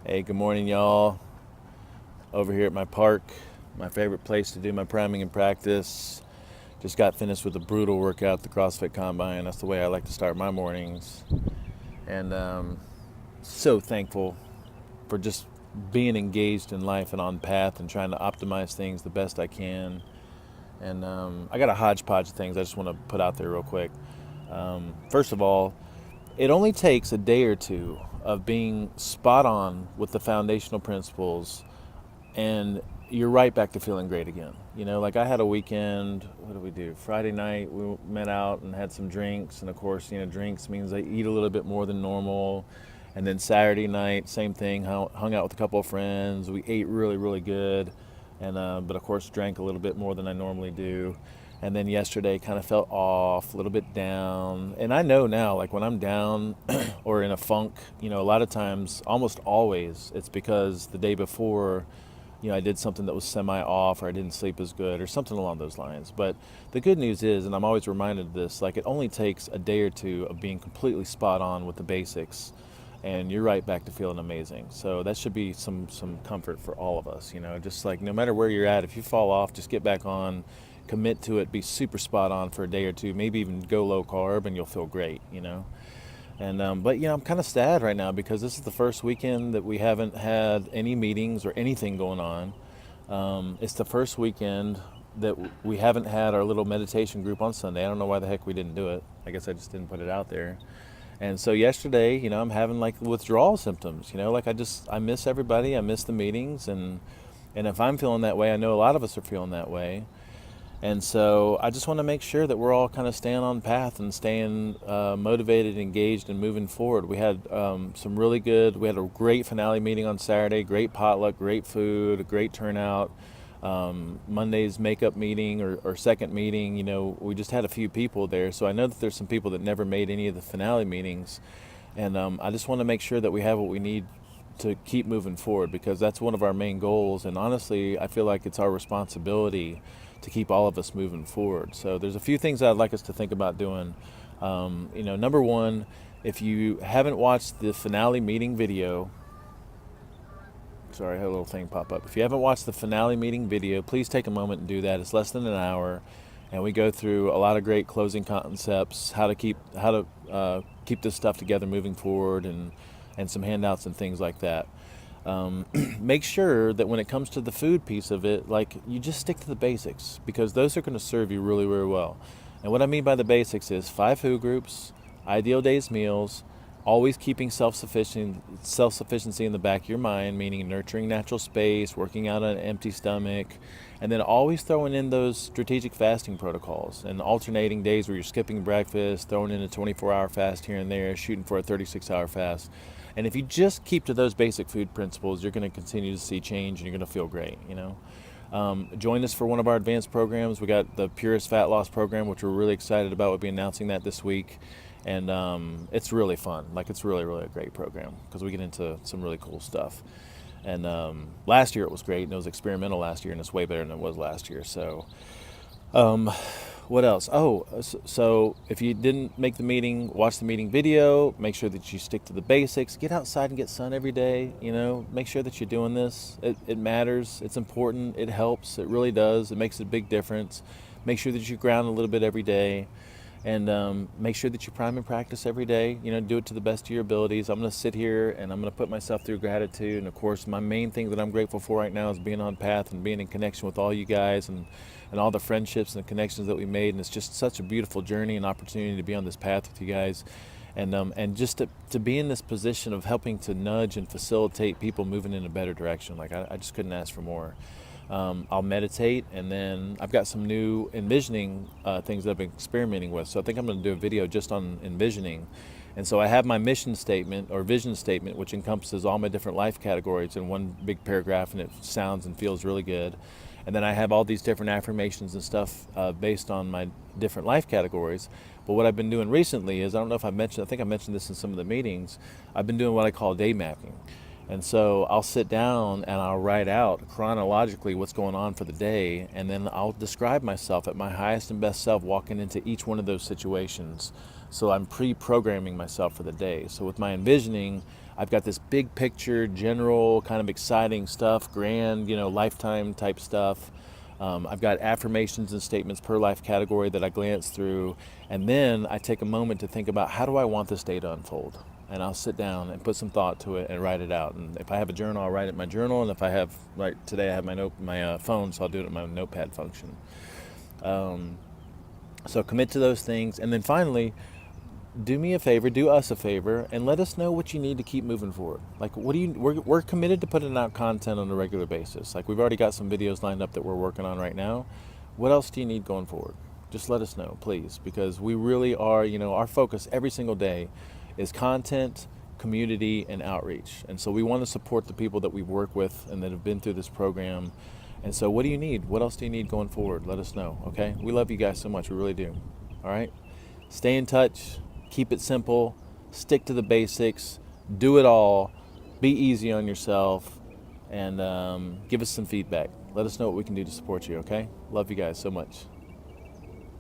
Hey, good morning, y'all. Over here at my park, my favorite place to do my priming and practice. Just got finished with a brutal workout, the CrossFit Combine. That's the way I like to start my mornings. And so thankful for just being engaged in life and on path and trying to optimize things the best I can. And I got a hodgepodge of things I just want to put out there real quick. First of all, it only takes a day or two of being spot on with the foundational principles and you're right back to feeling great again. Like I had a weekend. What did we do? Friday night, we met out and had some drinks. And of course, drinks means I eat a little bit more than normal. And then Saturday night, same thing, hung out with a couple of friends. We ate really, really good. But of course, drank a little bit more than I normally do. And then yesterday kind of felt off, a little bit down. And I know now, like when I'm down or in a funk, a lot of times, almost always, it's because the day before, I did something that was semi off or I didn't sleep as good or something along those lines. But the good news is, and I'm always reminded of this, like it only takes a day or two of being completely spot on with the basics and you're right back to feeling amazing. So that should be some comfort for all of us, just like no matter where you're at, if you fall off, just get back on, commit to it, be super spot on for a day or two, maybe even go low carb and you'll feel great. But I'm kind of sad right now because this is the first weekend that we haven't had any meetings or anything going on. It's the first weekend that we haven't had our little meditation group on Sunday. I don't know why the heck we didn't do it. I guess I just didn't put it out there. And so yesterday, I'm having like withdrawal symptoms. Like I miss everybody. I miss the meetings, and if I'm feeling that way, I know a lot of us are feeling that way. And so I just want to make sure that we're all kind of staying on path and staying motivated, engaged, and moving forward. We had we had a great finale meeting on Saturday, great potluck, great food, a great turnout. Monday's makeup meeting or second meeting, we just had a few people there. So I know that there's some people that never made any of the finale meetings. And I just want to make sure that we have what we need to keep moving forward because that's one of our main goals. And honestly, I feel like it's our responsibility to keep all of us moving forward. So there's a few things I'd like us to think about doing. Number one, if you haven't watched the finale meeting video, sorry, I had a little thing pop up. If you haven't watched the finale meeting video, please take a moment and do that. It's less than an hour, and we go through a lot of great closing concepts, how to keep this stuff together moving forward, and some handouts and things like that. Make sure that when it comes to the food piece of it, like you just stick to the basics because those are going to serve you really, really well. And what I mean by the basics is 5 food groups, ideal days meals, always keeping self-sufficiency in the back of your mind, meaning nurturing natural space, working out on an empty stomach, and then always throwing in those strategic fasting protocols and alternating days where you're skipping breakfast, throwing in a 24-hour fast here and there, shooting for a 36-hour fast. And if you just keep to those basic food principles, you're going to continue to see change and you're going to feel great. Join us for one of our advanced programs. We got the Purest Fat Loss Program, which we're really excited about. We'll be announcing that this week. And it's really fun. Like, it's really, really a great program because we get into some really cool stuff. And last year it was great, and it was experimental last year, and it's way better than it was last year. So what else? So if you didn't make the meeting, watch the meeting video. Make sure that you stick to the basics. Get outside and get sun every day. Make sure that you're doing this. It matters. It's important. It helps. It really does. It makes a big difference. Make sure that you ground a little bit every day. And make sure that you prime and practice every day. Do it to the best of your abilities. I'm going to sit here and I'm going to put myself through gratitude. And of course, my main thing that I'm grateful for right now is being on path and being in connection with all you guys and all the friendships and the connections that we made. And it's just such a beautiful journey and opportunity to be on this path with you guys. And just to be in this position of helping to nudge and facilitate people moving in a better direction. Like I just couldn't ask for more. I'll meditate, and then I've got some new envisioning things that I've been experimenting with. So I think I'm going to do a video just on envisioning. And so I have my mission statement or vision statement, which encompasses all my different life categories in one big paragraph, and it sounds and feels really good. And then I have all these different affirmations and stuff based on my different life categories. But what I've been doing recently is, I think I mentioned this in some of the meetings, I've been doing what I call day mapping. And so I'll sit down and I'll write out chronologically what's going on for the day, and then I'll describe myself at my highest and best self walking into each one of those situations So I'm pre-programming myself for the day. So with my envisioning, I've got this big picture, general, kind of exciting stuff, grand, lifetime type stuff. I've got affirmations and statements per life category that I glance through, and then I take a moment to think about how do I want this day to unfold. And I'll sit down and put some thought to it and write it out. And if I have a journal, I'll write it in my journal. And if I have, like today, I have my phone, so I'll do it in my notepad function. So commit to those things, and then finally, do me a favor, do us a favor, and let us know what you need to keep moving forward. Like, we're committed to putting out content on a regular basis. Like, we've already got some videos lined up that we're working on right now. What else do you need going forward? Just let us know, please, because we really are, our focus every single day is content, community, and outreach. And so we want to support the people that we work with and that have been through this program. And so what do you need? What else do you need going forward? Let us know, okay? We love you guys so much. We really do. All right? Stay in touch. Keep it simple. Stick to the basics. Do it all. Be easy on yourself. And give us some feedback. Let us know what we can do to support you, okay? Love you guys so much.